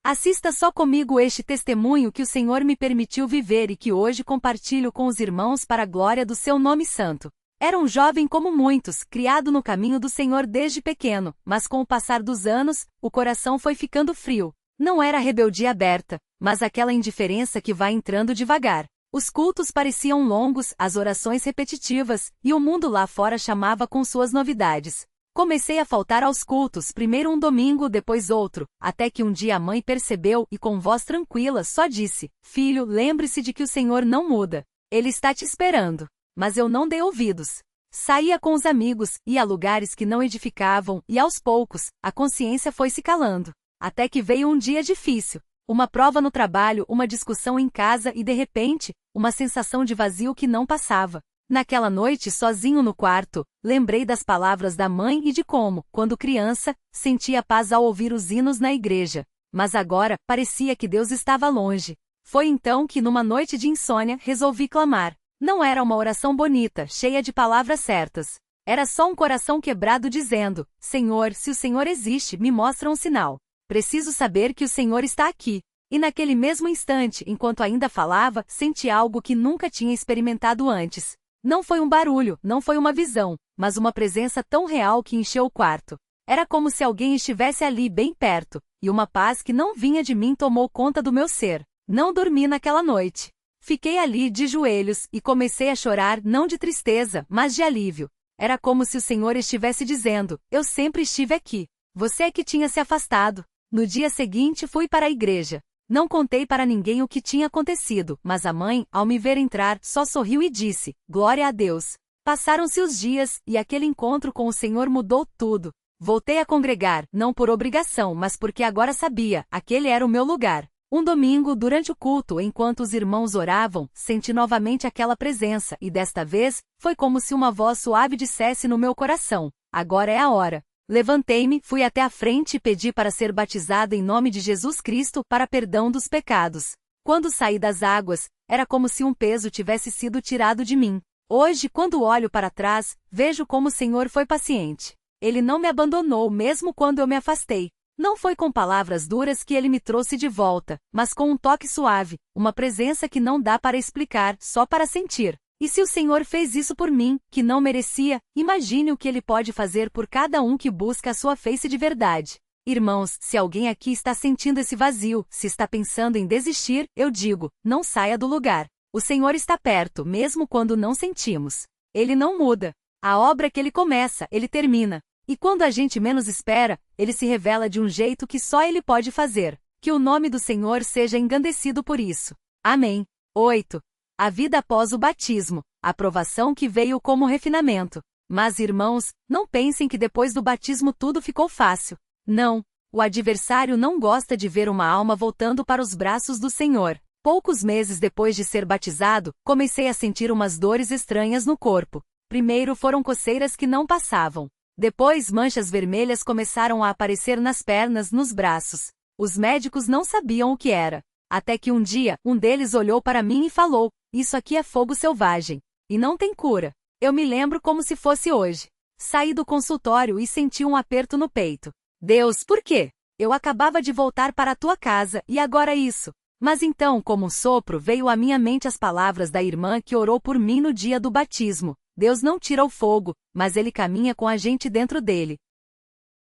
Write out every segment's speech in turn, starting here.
Assista só comigo este testemunho que o Senhor me permitiu viver e que hoje compartilho com os irmãos para a glória do seu nome santo. Era um jovem como muitos, criado no caminho do Senhor desde pequeno, mas com o passar dos anos, o coração foi ficando frio. Não era rebeldia aberta, mas aquela indiferença que vai entrando devagar. Os cultos pareciam longos, as orações repetitivas, e o mundo lá fora chamava com suas novidades. Comecei a faltar aos cultos, primeiro um domingo, depois outro, até que um dia a mãe percebeu e com voz tranquila só disse: "Filho, lembre-se de que o Senhor não muda. Ele está te esperando." Mas eu não dei ouvidos. Saía com os amigos, ia a lugares que não edificavam, e aos poucos, a consciência foi se calando. Até que veio um dia difícil. Uma prova no trabalho, uma discussão em casa e de repente, uma sensação de vazio que não passava. Naquela noite, sozinho no quarto, lembrei das palavras da mãe e de como, quando criança, sentia paz ao ouvir os hinos na igreja. Mas agora, parecia que Deus estava longe. Foi então que, numa noite de insônia, resolvi clamar. Não era uma oração bonita, cheia de palavras certas. Era só um coração quebrado dizendo: Senhor, se o Senhor existe, me mostra um sinal. Preciso saber que o Senhor está aqui. E naquele mesmo instante, enquanto ainda falava, senti algo que nunca tinha experimentado antes. Não foi um barulho, não foi uma visão, mas uma presença tão real que encheu o quarto. Era como se alguém estivesse ali bem perto, e uma paz que não vinha de mim tomou conta do meu ser. Não dormi naquela noite. Fiquei ali de joelhos e comecei a chorar não de tristeza, mas de alívio. Era como se o Senhor estivesse dizendo: eu sempre estive aqui. Você é que tinha se afastado. No dia seguinte fui para a igreja. Não contei para ninguém o que tinha acontecido, mas a mãe, ao me ver entrar, só sorriu e disse: glória a Deus. Passaram-se os dias, e aquele encontro com o Senhor mudou tudo. Voltei a congregar, não por obrigação, mas porque agora sabia, aquele era o meu lugar. Um domingo, durante o culto, enquanto os irmãos oravam, senti novamente aquela presença, e desta vez, foi como se uma voz suave dissesse no meu coração: agora é a hora. Levantei-me, fui até a frente e pedi para ser batizada em nome de Jesus Cristo para perdão dos pecados. Quando saí das águas, era como se um peso tivesse sido tirado de mim. Hoje, quando olho para trás, vejo como o Senhor foi paciente. Ele não me abandonou mesmo quando eu me afastei. Não foi com palavras duras que ele me trouxe de volta, mas com um toque suave, uma presença que não dá para explicar, só para sentir. E se o Senhor fez isso por mim, que não merecia, imagine o que Ele pode fazer por cada um que busca a sua face de verdade. Irmãos, se alguém aqui está sentindo esse vazio, se está pensando em desistir, eu digo: não saia do lugar. O Senhor está perto, mesmo quando não sentimos. Ele não muda. A obra que Ele começa, Ele termina. E quando a gente menos espera, Ele se revela de um jeito que só Ele pode fazer. Que o nome do Senhor seja engrandecido por isso. Amém. 8. A vida após o batismo, a provação que veio como refinamento. Mas, irmãos, não pensem que depois do batismo tudo ficou fácil. Não, o adversário não gosta de ver uma alma voltando para os braços do Senhor. Poucos meses depois de ser batizado, comecei a sentir umas dores estranhas no corpo. Primeiro foram coceiras que não passavam. Depois manchas vermelhas começaram a aparecer nas pernas, nos braços. Os médicos não sabiam o que era. Até que um dia, um deles olhou para mim e falou: isso aqui é fogo selvagem. E não tem cura. Eu me lembro como se fosse hoje. Saí do consultório e senti um aperto no peito. Deus, por quê? Eu acabava de voltar para a tua casa, e agora isso? Mas então, como um sopro, veio à minha mente as palavras da irmã que orou por mim no dia do batismo. Deus não tira o fogo, mas Ele caminha com a gente dentro dele.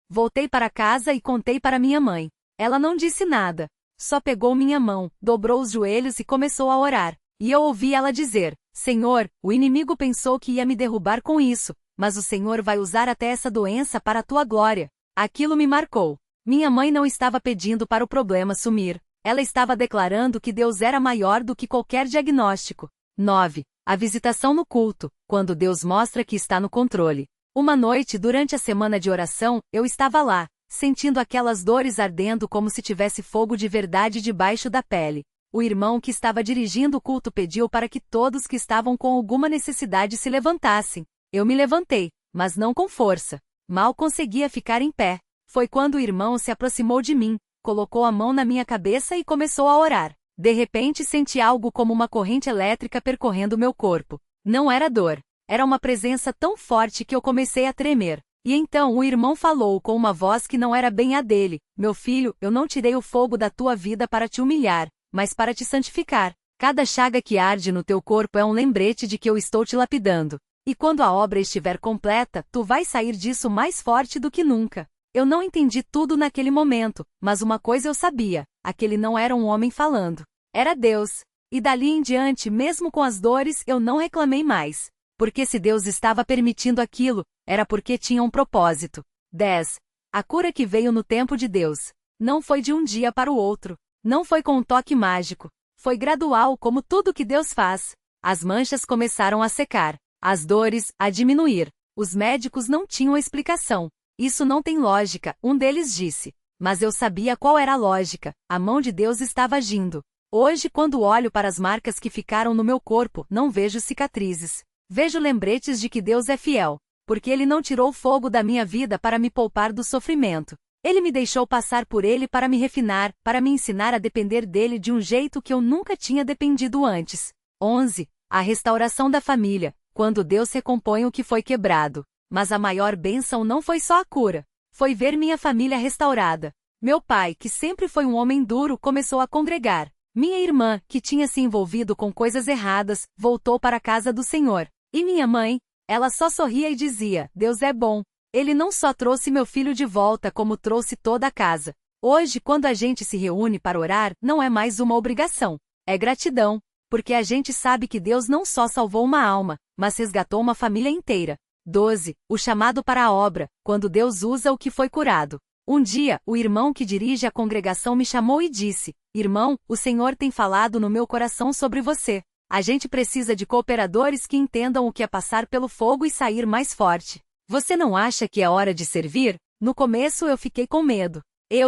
Voltei para casa e contei para minha mãe. Ela não disse nada. Só pegou minha mão, dobrou os joelhos e começou a orar. E eu ouvi ela dizer: Senhor, o inimigo pensou que ia me derrubar com isso, mas o Senhor vai usar até essa doença para a tua glória. Aquilo me marcou. Minha mãe não estava pedindo para o problema sumir. Ela estava declarando que Deus era maior do que qualquer diagnóstico. 9. A visitação no culto, quando Deus mostra que está no controle. Uma noite, durante a semana de oração, eu estava lá, sentindo aquelas dores ardendo como se tivesse fogo de verdade debaixo da pele. O irmão que estava dirigindo o culto pediu para que todos que estavam com alguma necessidade se levantassem. Eu me levantei, mas não com força. Mal conseguia ficar em pé. Foi quando o irmão se aproximou de mim, colocou a mão na minha cabeça e começou a orar. De repente senti algo como uma corrente elétrica percorrendo meu corpo. Não era dor. Era uma presença tão forte que eu comecei a tremer. E então o irmão falou com uma voz que não era bem a dele: Meu filho, eu não tirei o fogo da tua vida para te humilhar, mas para te santificar. Cada chaga que arde no teu corpo é um lembrete de que eu estou te lapidando. E quando a obra estiver completa, tu vais sair disso mais forte do que nunca. Eu não entendi tudo naquele momento, mas uma coisa eu sabia: aquele não era um homem falando. Era Deus. E dali em diante, mesmo com as dores, eu não reclamei mais. Porque se Deus estava permitindo aquilo, era porque tinha um propósito. 10. A cura que veio no tempo de Deus. Não foi de um dia para o outro. Não foi com um toque mágico. Foi gradual, como tudo que Deus faz. As manchas começaram a secar. As dores, a diminuir. Os médicos não tinham explicação. Isso não tem lógica, um deles disse. Mas eu sabia qual era a lógica. A mão de Deus estava agindo. Hoje, quando olho para as marcas que ficaram no meu corpo, não vejo cicatrizes. Vejo lembretes de que Deus é fiel. Porque Ele não tirou o fogo da minha vida para me poupar do sofrimento. Ele me deixou passar por ele para me refinar, para me ensinar a depender dele de um jeito que eu nunca tinha dependido antes. 11. A restauração da família, quando Deus recompõe o que foi quebrado. Mas a maior bênção não foi só a cura. Foi ver minha família restaurada. Meu pai, que sempre foi um homem duro, começou a congregar. Minha irmã, que tinha se envolvido com coisas erradas, voltou para a casa do Senhor. E minha mãe, ela só sorria e dizia: Deus é bom. Ele não só trouxe meu filho de volta, como trouxe toda a casa. Hoje, quando a gente se reúne para orar, não é mais uma obrigação. É gratidão, porque a gente sabe que Deus não só salvou uma alma, mas resgatou uma família inteira. 12. O chamado para a obra, quando Deus usa o que foi curado. Um dia, o irmão que dirige a congregação me chamou e disse: Irmão, o Senhor tem falado no meu coração sobre você. A gente precisa de cooperadores que entendam o que é passar pelo fogo e sair mais forte. Você não acha que é hora de servir? No começo eu fiquei com medo.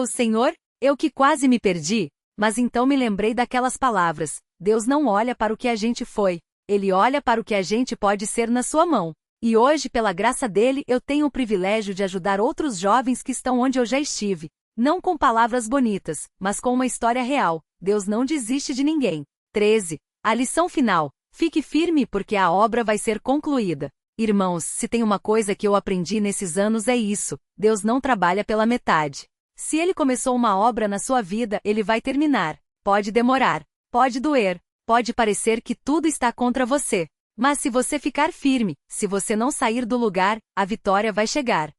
Senhor? Eu que quase me perdi. Mas então me lembrei daquelas palavras: Deus não olha para o que a gente foi. Ele olha para o que a gente pode ser na sua mão. E hoje, pela graça dele, eu tenho o privilégio de ajudar outros jovens que estão onde eu já estive. Não com palavras bonitas, mas com uma história real. Deus não desiste de ninguém. 13. A lição final. Fique firme porque a obra vai ser concluída. Irmãos, se tem uma coisa que eu aprendi nesses anos é isso: Deus não trabalha pela metade. Se Ele começou uma obra na sua vida, Ele vai terminar. Pode demorar, pode doer, pode parecer que tudo está contra você. Mas se você ficar firme, se você não sair do lugar, a vitória vai chegar.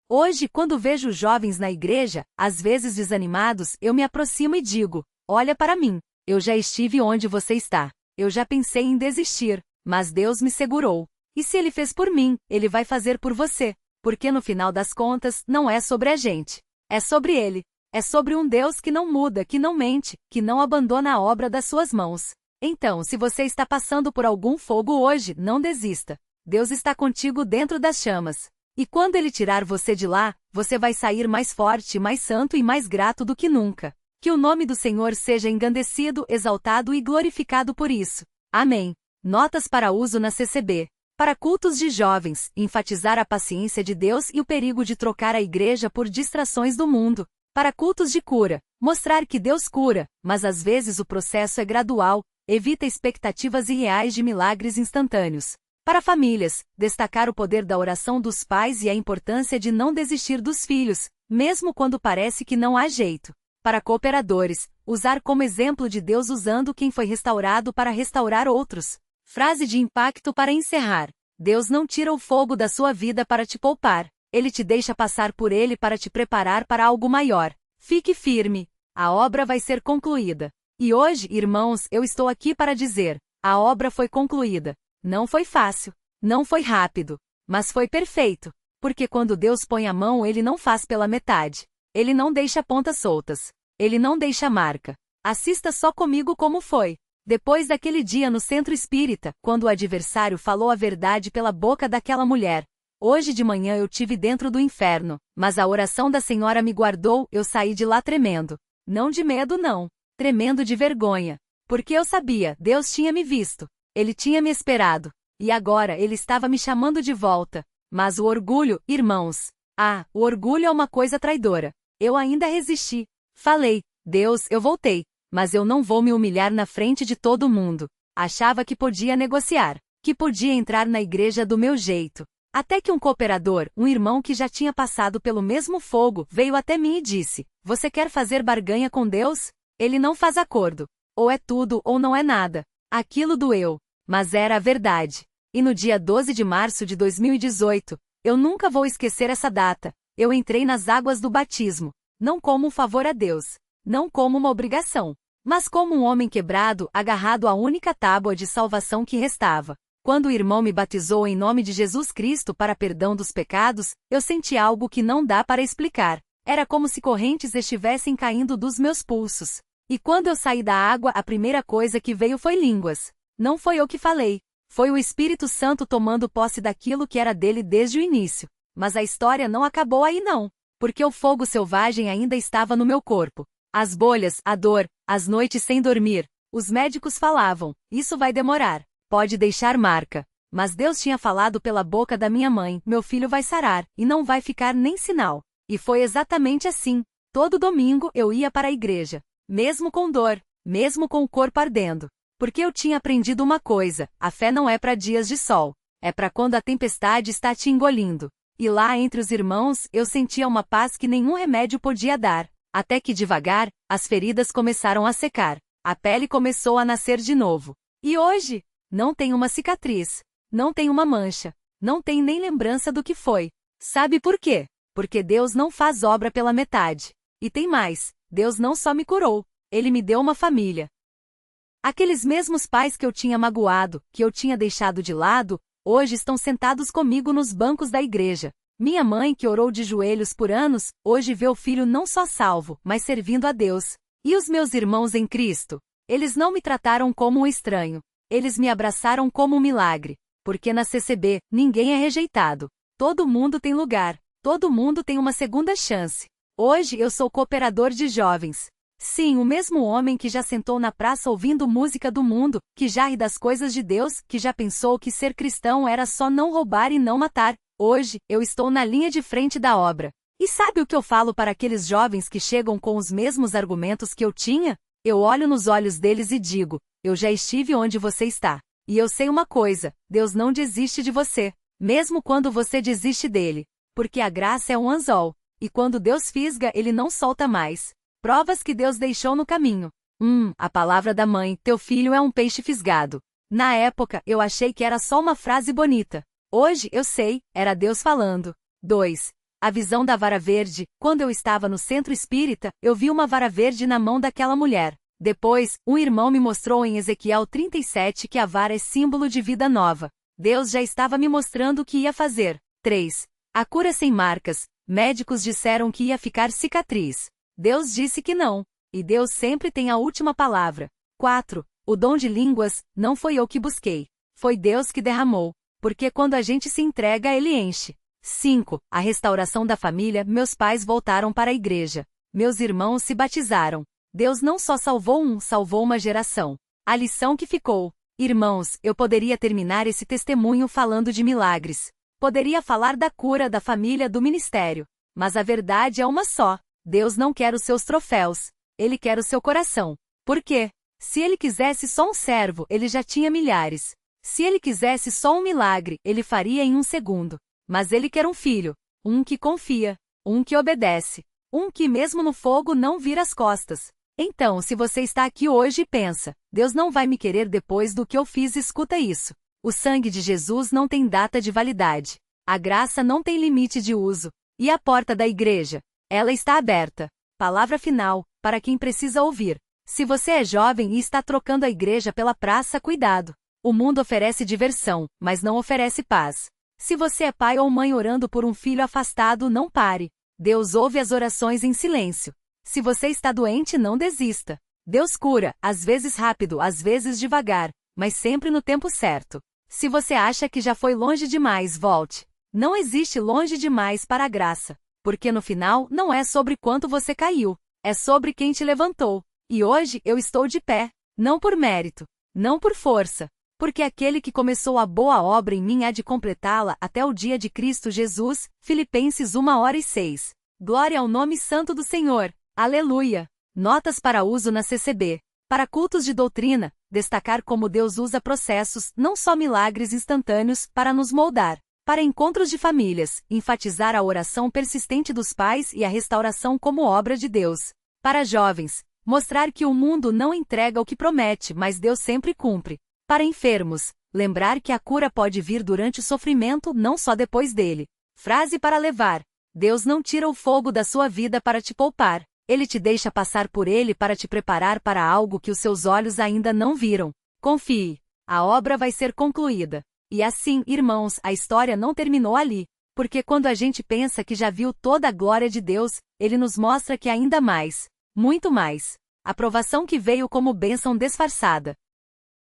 Hoje, quando vejo jovens na igreja, às vezes desanimados, eu me aproximo e digo: Olha para mim, eu já estive onde você está. Eu já pensei em desistir, mas Deus me segurou. E se Ele fez por mim, Ele vai fazer por você. Porque no final das contas, não é sobre a gente. É sobre Ele. É sobre um Deus que não muda, que não mente, que não abandona a obra das suas mãos. Então, se você está passando por algum fogo hoje, não desista. Deus está contigo dentro das chamas. E quando Ele tirar você de lá, você vai sair mais forte, mais santo e mais grato do que nunca. Que o nome do Senhor seja engrandecido, exaltado e glorificado por isso. Amém. Notas para uso na CCB. Para cultos de jovens, enfatizar a paciência de Deus e o perigo de trocar a igreja por distrações do mundo. Para cultos de cura, mostrar que Deus cura, mas às vezes o processo é gradual, evita expectativas irreais de milagres instantâneos. Para famílias, destacar o poder da oração dos pais e a importância de não desistir dos filhos, mesmo quando parece que não há jeito. Para cooperadores, usar como exemplo de Deus usando quem foi restaurado para restaurar outros. Frase de impacto para encerrar. Deus não tira o fogo da sua vida para te poupar. Ele te deixa passar por ele para te preparar para algo maior. Fique firme. A obra vai ser concluída. E hoje, irmãos, eu estou aqui para dizer: a obra foi concluída. Não foi fácil. Não foi rápido. Mas foi perfeito. Porque quando Deus põe a mão, Ele não faz pela metade. Ele não deixa pontas soltas. Ele não deixa marca. Assista só comigo como foi. Depois daquele dia no centro espírita, quando o adversário falou a verdade pela boca daquela mulher. Hoje de manhã eu tive dentro do inferno, mas a oração da Senhora me guardou, eu saí de lá tremendo. Não de medo não, tremendo de vergonha. Porque eu sabia, Deus tinha me visto. Ele tinha me esperado. E agora Ele estava me chamando de volta. Mas o orgulho, irmãos. O orgulho é uma coisa traidora. Eu ainda resisti. Falei: Deus, eu voltei. Mas eu não vou me humilhar na frente de todo mundo. Achava que podia negociar, que podia entrar na igreja do meu jeito. Até que um cooperador, um irmão que já tinha passado pelo mesmo fogo, veio até mim e disse: "Você quer fazer barganha com Deus? Ele não faz acordo. Ou é tudo ou não é nada." Aquilo doeu, mas era a verdade. E no dia 12 de março de 2018, eu nunca vou esquecer essa data, eu entrei nas águas do batismo, não como um favor a Deus, não como uma obrigação, mas como um homem quebrado, agarrado à única tábua de salvação que restava. Quando o irmão me batizou em nome de Jesus Cristo para perdão dos pecados, eu senti algo que não dá para explicar. Era como se correntes estivessem caindo dos meus pulsos. E quando eu saí da água, a primeira coisa que veio foi línguas. Não foi eu que falei. Foi o Espírito Santo tomando posse daquilo que era dele desde o início. Mas a história não acabou aí não. Porque o fogo selvagem ainda estava no meu corpo. As bolhas, a dor, as noites sem dormir. Os médicos falavam: "Isso vai demorar. Pode deixar marca." Mas Deus tinha falado pela boca da minha mãe: "Meu filho vai sarar, e não vai ficar nem sinal." E foi exatamente assim. Todo domingo eu ia para a igreja. Mesmo com dor, mesmo com o corpo ardendo. Porque eu tinha aprendido uma coisa: a fé não é para dias de sol. É para quando a tempestade está te engolindo. E lá entre os irmãos, eu sentia uma paz que nenhum remédio podia dar. Até que devagar, as feridas começaram a secar. A pele começou a nascer de novo. E hoje, não tem uma cicatriz, não tem uma mancha, não tem nem lembrança do que foi. Sabe por quê? Porque Deus não faz obra pela metade. E tem mais, Deus não só me curou, Ele me deu uma família. Aqueles mesmos pais que eu tinha magoado, que eu tinha deixado de lado, hoje estão sentados comigo nos bancos da igreja. Minha mãe, que orou de joelhos por anos, hoje vê o filho não só salvo, mas servindo a Deus. E os meus irmãos em Cristo? Eles não me trataram como um estranho. Eles me abraçaram como um milagre. Porque na CCB, ninguém é rejeitado. Todo mundo tem lugar. Todo mundo tem uma segunda chance. Hoje eu sou cooperador de jovens. Sim, o mesmo homem que já sentou na praça ouvindo música do mundo, que já ri das coisas de Deus, que já pensou que ser cristão era só não roubar e não matar. Hoje, eu estou na linha de frente da obra. E sabe o que eu falo para aqueles jovens que chegam com os mesmos argumentos que eu tinha? Eu olho nos olhos deles e digo: "Eu já estive onde você está. E eu sei uma coisa: Deus não desiste de você, mesmo quando você desiste dele. Porque a graça é um anzol, e quando Deus fisga, ele não solta mais." Provas que Deus deixou no caminho. A palavra da mãe: "Teu filho é um peixe fisgado." Na época, eu achei que era só uma frase bonita. Hoje, eu sei, era Deus falando. 2. A visão da vara verde. Quando eu estava no centro espírita, eu vi uma vara verde na mão daquela mulher. Depois, um irmão me mostrou em Ezequiel 37 que a vara é símbolo de vida nova. Deus já estava me mostrando o que ia fazer. 3. A cura sem marcas. Médicos disseram que ia ficar cicatriz. Deus disse que não. E Deus sempre tem a última palavra. 4. O dom de línguas. Não foi eu que busquei. Foi Deus que derramou. Porque quando a gente se entrega, Ele enche. 5. A restauração da família. Meus pais voltaram para a igreja. Meus irmãos se batizaram. Deus não só salvou uma geração. A lição que ficou. Irmãos, eu poderia terminar esse testemunho falando de milagres. Poderia falar da cura da família, do ministério. Mas a verdade é uma só. Deus não quer os seus troféus. Ele quer o seu coração. Por quê? Se Ele quisesse só um servo, Ele já tinha milhares. Se Ele quisesse só um milagre, Ele faria em um segundo. Mas Ele quer um filho. Um que confia. Um que obedece. Um que mesmo no fogo não vira as costas. Então, se você está aqui hoje e pensa: "Deus não vai me querer depois do que eu fiz", escuta isso. O sangue de Jesus não tem data de validade. A graça não tem limite de uso. E a porta da igreja? Ela está aberta. Palavra final, para quem precisa ouvir. Se você é jovem e está trocando a igreja pela praça, cuidado. O mundo oferece diversão, mas não oferece paz. Se você é pai ou mãe orando por um filho afastado, não pare. Deus ouve as orações em silêncio. Se você está doente, não desista. Deus cura, às vezes rápido, às vezes devagar, mas sempre no tempo certo. Se você acha que já foi longe demais, volte. Não existe longe demais para a graça. Porque no final, não é sobre quanto você caiu. É sobre quem te levantou. E hoje, eu estou de pé. Não por mérito. Não por força. Porque aquele que começou a boa obra em mim há de completá-la até o dia de Cristo Jesus. Filipenses 1:6. Glória ao nome santo do Senhor. Aleluia! Notas para uso na CCB. Para cultos de doutrina, destacar como Deus usa processos, não só milagres instantâneos, para nos moldar. para encontros de famílias, enfatizar a oração persistente dos pais e a restauração como obra de Deus. Para jovens, mostrar que o mundo não entrega o que promete, mas Deus sempre cumpre. Para enfermos, lembrar que a cura pode vir durante o sofrimento, não só depois dele. Frase para levar: Deus não tira o fogo da sua vida para te poupar. Ele te deixa passar por ele para te preparar para algo que os seus olhos ainda não viram. Confie. A obra vai ser concluída. E assim, irmãos, a história não terminou ali. Porque quando a gente pensa que já viu toda a glória de Deus, Ele nos mostra que ainda mais, muito mais. A provação que veio como bênção disfarçada.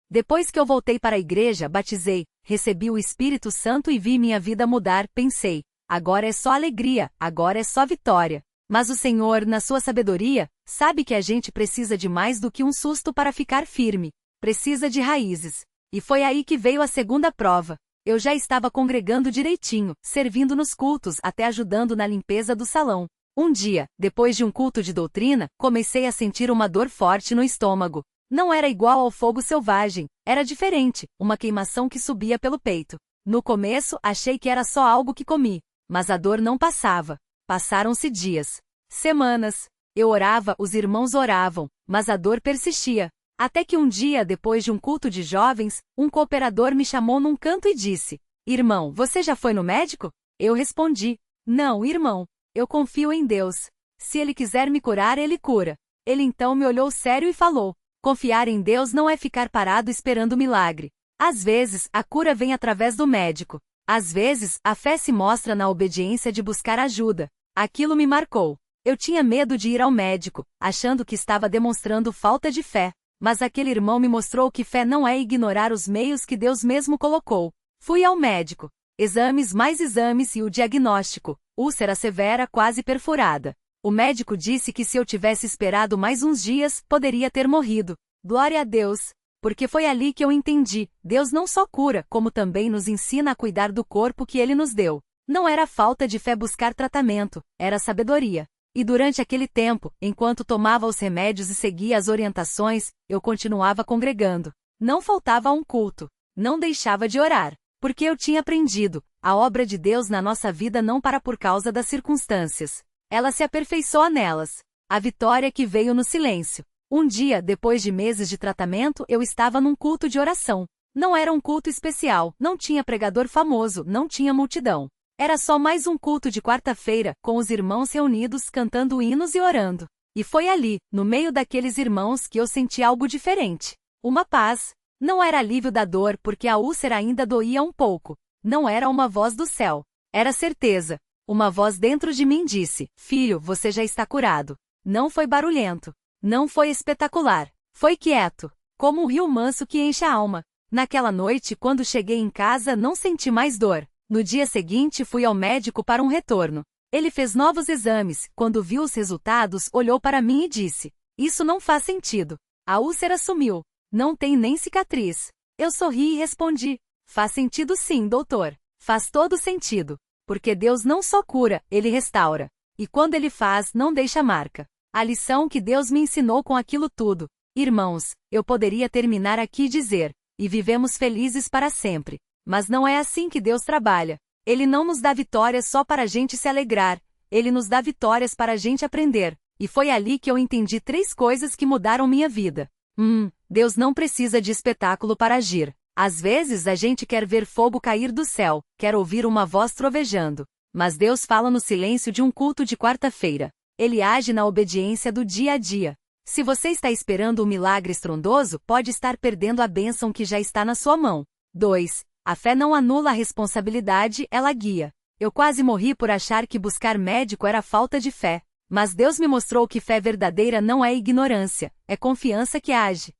Depois que eu voltei para a igreja, batizei, recebi o Espírito Santo e vi minha vida mudar, pensei, agora é só alegria, agora é só vitória. Mas o Senhor, na sua sabedoria, sabe que a gente precisa de mais do que um susto para ficar firme. Precisa de raízes. E foi aí que veio a segunda prova. Eu já estava congregando direitinho, servindo nos cultos, até ajudando na limpeza do salão. Um dia, depois de um culto de doutrina, comecei a sentir uma dor forte no estômago. Não era igual ao fogo selvagem, era diferente, uma queimação que subia pelo peito. No começo, achei que era só algo que comi, mas a dor não passava. Passaram-se dias, semanas. Eu orava, os irmãos oravam, mas a dor persistia. Até que um dia, depois de um culto de jovens, um cooperador me chamou num canto e disse: Irmão, você já foi no médico? Eu respondi: Não, irmão. Eu confio em Deus. Se Ele quiser me curar, Ele cura. Ele então me olhou sério e falou: Confiar em Deus não é ficar parado esperando o milagre. Às vezes, a cura vem através do médico. Às vezes, a fé se mostra na obediência de buscar ajuda. Aquilo me marcou. Eu tinha medo de ir ao médico, achando que estava demonstrando falta de fé. Mas aquele irmão me mostrou que fé não é ignorar os meios que Deus mesmo colocou. Fui ao médico. Exames mais exames e o diagnóstico: úlcera severa quase perfurada. O médico disse que se eu tivesse esperado mais uns dias, poderia ter morrido. Glória a Deus! Porque foi ali que eu entendi, Deus não só cura, como também nos ensina a cuidar do corpo que Ele nos deu. Não era falta de fé buscar tratamento, era sabedoria. E durante aquele tempo, enquanto tomava os remédios e seguia as orientações, eu continuava congregando. Não faltava um culto. Não deixava de orar. Porque eu tinha aprendido, a obra de Deus na nossa vida não para por causa das circunstâncias. Ela se aperfeiçoa nelas. A vitória que veio no silêncio. Um dia, depois de meses de tratamento, eu estava num culto de oração. Não era um culto especial, não tinha pregador famoso, não tinha multidão. Era só mais um culto de quarta-feira, com os irmãos reunidos cantando hinos e orando. E foi ali, no meio daqueles irmãos, que eu senti algo diferente. Uma paz. Não era alívio da dor porque a úlcera ainda doía um pouco. Não era uma voz do céu. Era certeza. Uma voz dentro de mim disse: Filho, você já está curado. Não foi barulhento. Não foi espetacular. Foi quieto. Como um rio manso que enche a alma. Naquela noite, quando cheguei em casa, não senti mais dor. No dia seguinte fui ao médico para um retorno. Ele fez novos exames, quando viu os resultados olhou para mim e disse: Isso não faz sentido. A úlcera sumiu. Não tem nem cicatriz. Eu sorri e respondi: Faz sentido sim, doutor. Faz todo sentido. Porque Deus não só cura, Ele restaura. E quando Ele faz, não deixa marca. A lição que Deus me ensinou com aquilo tudo. Irmãos, eu poderia terminar aqui e dizer: E vivemos felizes para sempre. Mas não é assim que Deus trabalha. Ele não nos dá vitórias só para a gente se alegrar. Ele nos dá vitórias para a gente aprender. E foi ali que eu entendi 3 coisas que mudaram minha vida. Deus não precisa de espetáculo para agir. Às vezes a gente quer ver fogo cair do céu, quer ouvir uma voz trovejando. Mas Deus fala no silêncio de um culto de quarta-feira. Ele age na obediência do dia a dia. Se você está esperando um milagre estrondoso, pode estar perdendo a bênção que já está na sua mão. 2. A fé não anula a responsabilidade, ela guia. Eu quase morri por achar que buscar médico era falta de fé. Mas Deus me mostrou que fé verdadeira não é ignorância, é confiança que age.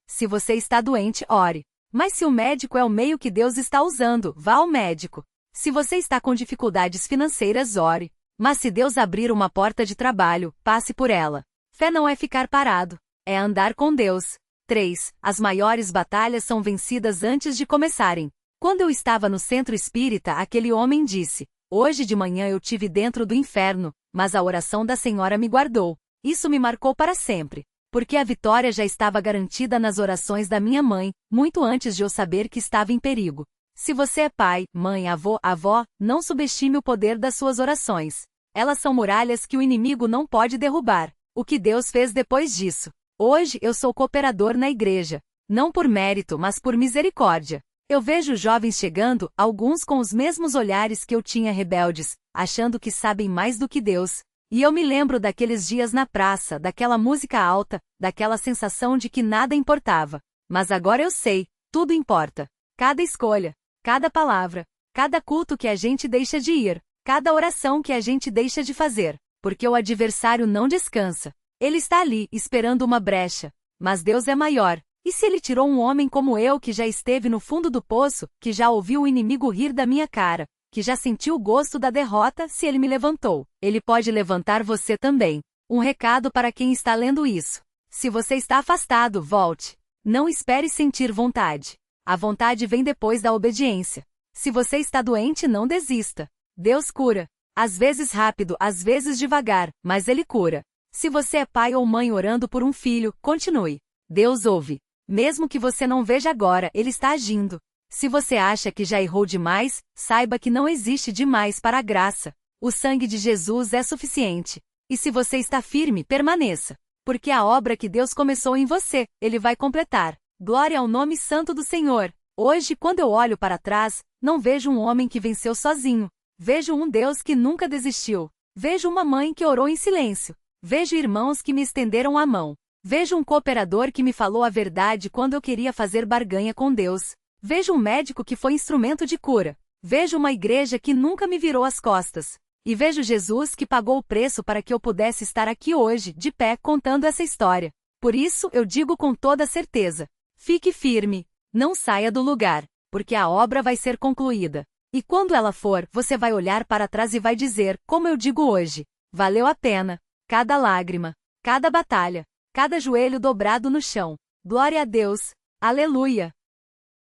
Se você está doente, ore. Mas se o médico é o meio que Deus está usando, vá ao médico. Se você está com dificuldades financeiras, ore. Mas se Deus abrir uma porta de trabalho, passe por ela. Fé não é ficar parado, é andar com Deus. 3. As maiores batalhas são vencidas antes de começarem. Quando eu estava no centro espírita, aquele homem disse: Hoje de manhã eu tive dentro do inferno, mas a oração da Senhora me guardou. Isso me marcou para sempre. Porque a vitória já estava garantida nas orações da minha mãe, muito antes de eu saber que estava em perigo. Se você é pai, mãe, avô, avó, não subestime o poder das suas orações. Elas são muralhas que o inimigo não pode derrubar. O que Deus fez depois disso? Hoje eu sou cooperador na igreja. Não por mérito, mas por misericórdia. Eu vejo jovens chegando, alguns com os mesmos olhares que eu tinha rebeldes, achando que sabem mais do que Deus. E eu me lembro daqueles dias na praça, daquela música alta, daquela sensação de que nada importava. Mas agora eu sei, tudo importa. Cada escolha, cada palavra, cada culto que a gente deixa de ir, cada oração que a gente deixa de fazer, porque o adversário não descansa. Ele está ali, esperando uma brecha. Mas Deus é maior. E se ele tirou um homem como eu que já esteve no fundo do poço, que já ouviu o inimigo rir da minha cara, que já sentiu o gosto da derrota, se ele me levantou, ele pode levantar você também. Um recado para quem está lendo isso. Se você está afastado, volte. Não espere sentir vontade. A vontade vem depois da obediência. Se você está doente, não desista. Deus cura. Às vezes rápido, às vezes devagar, mas ele cura. Se você é pai ou mãe orando por um filho, continue. Deus ouve. Mesmo que você não veja agora, ele está agindo. Se você acha que já errou demais, saiba que não existe demais para a graça. O sangue de Jesus é suficiente. E se você está firme, permaneça. Porque a obra que Deus começou em você, ele vai completar. Glória ao nome santo do Senhor. Hoje, quando eu olho para trás, não vejo um homem que venceu sozinho. Vejo um Deus que nunca desistiu. Vejo uma mãe que orou em silêncio. Vejo irmãos que me estenderam a mão. Vejo um cooperador que me falou a verdade quando eu queria fazer barganha com Deus. Vejo um médico que foi instrumento de cura. Vejo uma igreja que nunca me virou as costas. E vejo Jesus que pagou o preço para que eu pudesse estar aqui hoje, de pé, contando essa história. Por isso, eu digo com toda certeza. Fique firme. Não saia do lugar, porque a obra vai ser concluída. E quando ela for, você vai olhar para trás e vai dizer, como eu digo hoje, valeu a pena. Cada lágrima, cada batalha, cada joelho dobrado no chão. Glória a Deus. Aleluia.